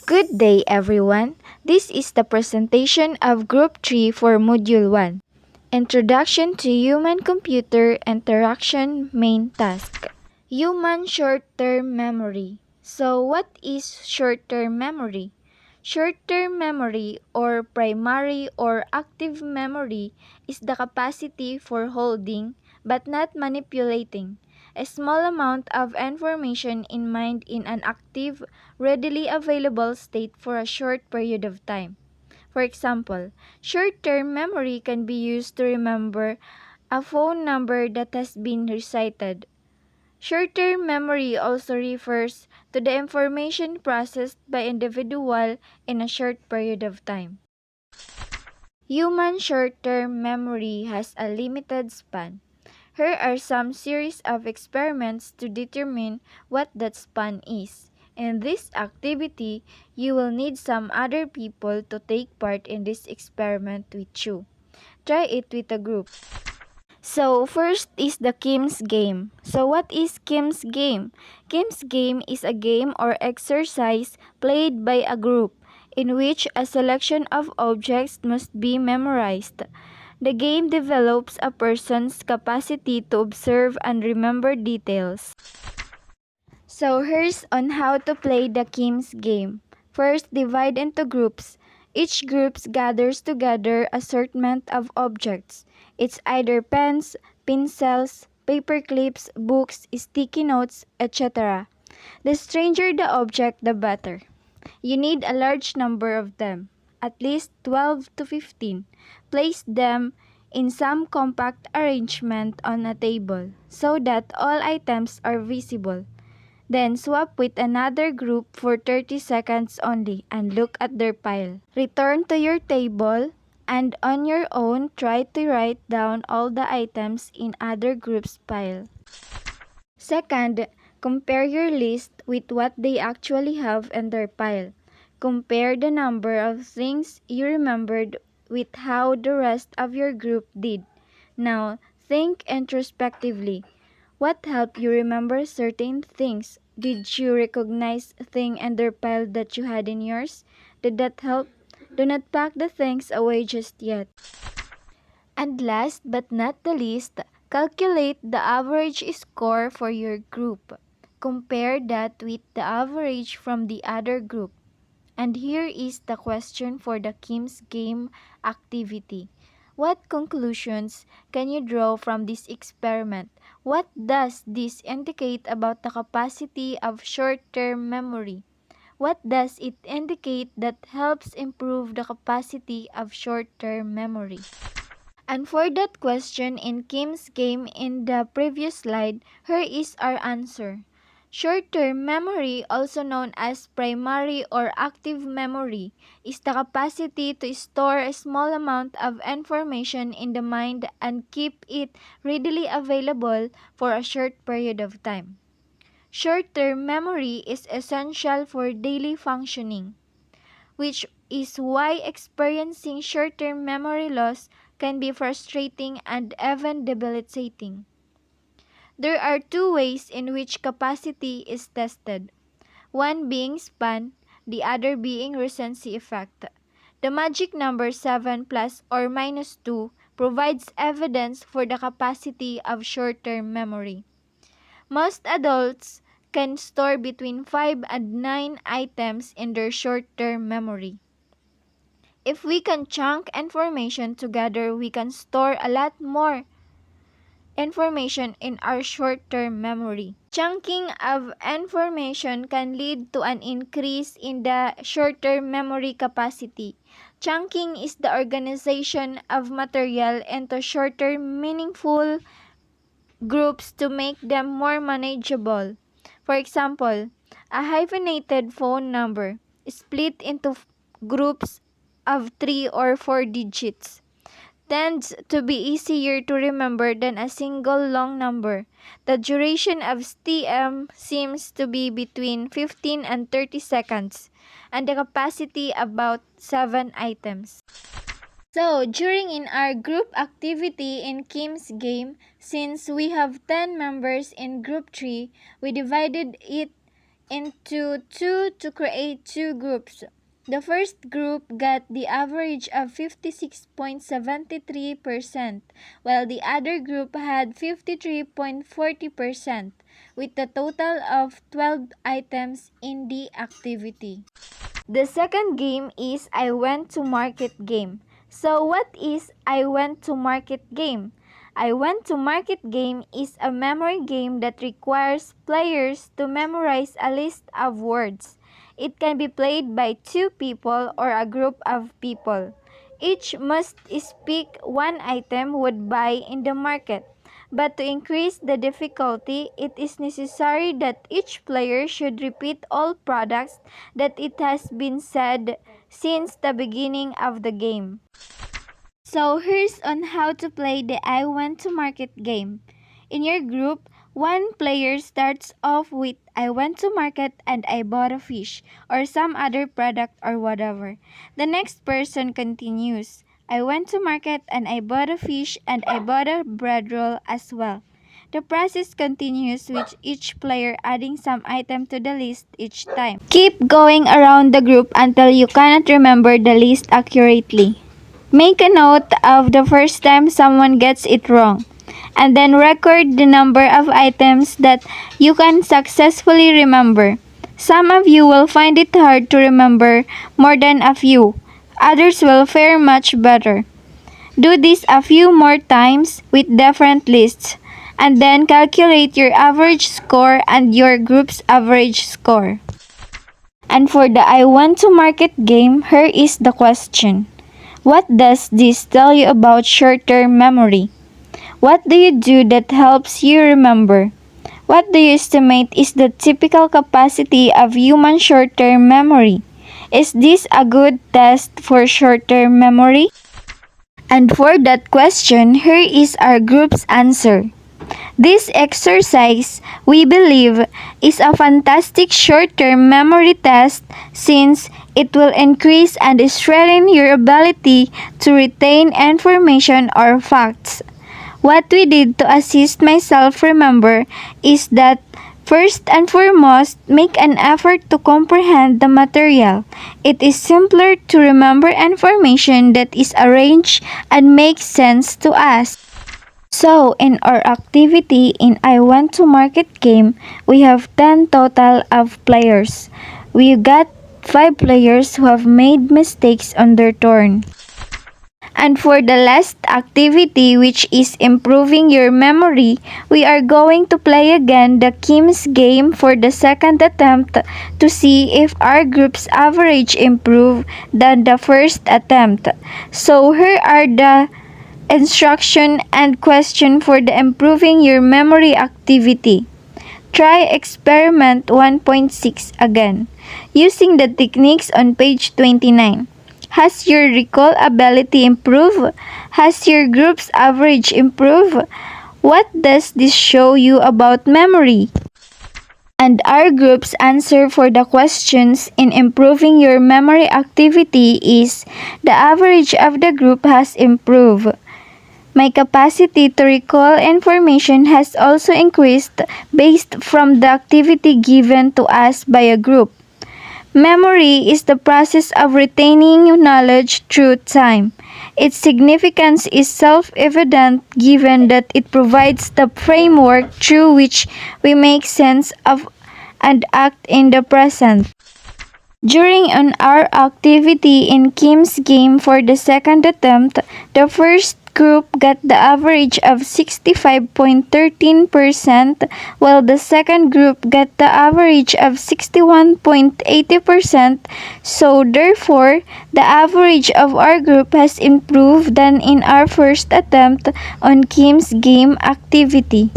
Good day, everyone. This is the presentation of Group 3 for Module 1, Introduction to Human-Computer Interaction Main Task. Human Short-Term Memory. So, what is short-term memory? Short-term memory, or primary or active memory, is the capacity for holding, but not manipulating, a small amount of information in mind in an active, readily available state for a short period of time. For example, short-term memory can be used to remember a phone number that has been recited. Short-term memory also refers to the information processed by individual in a short period of time. Human short-term memory has a limited span. Here are some series of experiments to determine what that span is. In this activity, you will need some other people to take part in this experiment with you. Try it with a group. So, first is the Kim's game. So, what is Kim's game? Kim's game is a game or exercise played by a group in which a selection of objects must be memorized. The game develops a person's capacity to observe and remember details. So, here's on how to play the Kim's game. First, divide into groups. Each group gathers together assortment of objects. It's either pens, pencils, paper clips, books, sticky notes, etc. The stranger the object, the better. You need a large number of them, at least 12 to 15. Place them in some compact arrangement on a table so that all items are visible. Then swap with another group for 30 seconds only and look at their pile. Return to your table and on your own try to write down all the items in other group's pile. Second, compare your list with what they actually have in their pile. Compare the number of things you remembered with how the rest of your group did. Now, think introspectively. What helped you remember certain things? Did you recognize a thing in their pile that you had in yours? Did that help? Do not pack the things away just yet. And last but not the least, calculate the average score for your group. Compare that with the average from the other group. And here is the question for the Kim's game activity. What conclusions can you draw from this experiment? What does this indicate about the capacity of short-term memory? What does it indicate that helps improve the capacity of short-term memory? And for that question in Kim's game in the previous slide, here is our answer. Short-term memory, also known as primary or active memory, is the capacity to store a small amount of information in the mind and keep it readily available for a short period of time. Short-term memory is essential for daily functioning, which is why experiencing short-term memory loss can be frustrating and even debilitating. There are two ways in which capacity is tested, one being span, the other being recency effect. The magic number 7 plus or minus 2 provides evidence for the capacity of short-term memory. Most adults can store between 5 and 9 items in their short-term memory. If we can chunk information together, we can store a lot more information in our short-term memory. Chunking of information can lead to an increase in the short-term memory capacity. Chunking is the organization of material into shorter, meaningful groups to make them more manageable. For example, a hyphenated phone number split into groups of 3 or 4 digits tends to be easier to remember than a single long number. The duration of STM seems to be between 15 and 30 seconds, and the capacity about 7 items. So, during in our group activity in Kim's game, since we have 10 members in group 3, we divided it into two to create two groups. The first group got the average of 56.73%, while the other group had 53.40%, with a total of 12 items in the activity. The second game is I went to market game. So what is I went to market game? I went to market game is a memory game that requires players to memorize a list of words. It can be played by two people or a group of people. Each must speak one item would buy in the market. But to increase the difficulty, it is necessary that each player should repeat all products that it has been said since the beginning of the game. So here's on how to play the I went to market game. In your group, one player starts off with I went to market and I bought a fish or some other product or whatever. The next person continues. I went to market and I bought a fish and I bought a bread roll as well. The process continues with each player adding some item to the list each time. Keep going around the group until you cannot remember the list accurately. Make a note of the first time someone gets it wrong, and then record the number of items that you can successfully remember. Some of you will find it hard to remember more than a few. Others will fare much better. Do this a few more times with different lists, and then calculate your average score and your group's average score. And for the I want to market game, here is the question. What does this tell you about short-term memory? What do you do that helps you remember? What do you estimate is the typical capacity of human short-term memory? Is this a good test for short-term memory? And for that question, here is our group's answer. This exercise, we believe, is a fantastic short-term memory test since it will increase and strengthen your ability to retain information or facts. What we did to assist myself remember is that first and foremost, make an effort to comprehend the material. It is simpler to remember information that is arranged and makes sense to us. So, in our activity in I Went to Market game, we have 10 total of players. We got 5 players who have made mistakes on their turn. And for the last activity, which is improving your memory, we are going to play again the Kim's game for the second attempt to see if our group's average improved than the first attempt. So here are the instruction and question for the improving your memory activity. Try experiment 1.6 again, using the techniques on page 29. Has your recall ability improved? Has your group's average improved? What does this show you about memory? And our group's answer for the questions in improving your memory activity is the average of the group has improved. My capacity to recall information has also increased based from the activity given to us by a group. Memory is the process of retaining knowledge through time. Its significance is self-evident given that it provides the framework through which we make sense of and act in the present. During our activity in Kim's game for the second attempt, the first group got the average of 65.13%, while the second group got the average of 61.80%. So therefore, the average of our group has improved than in our first attempt on Kim's game activity.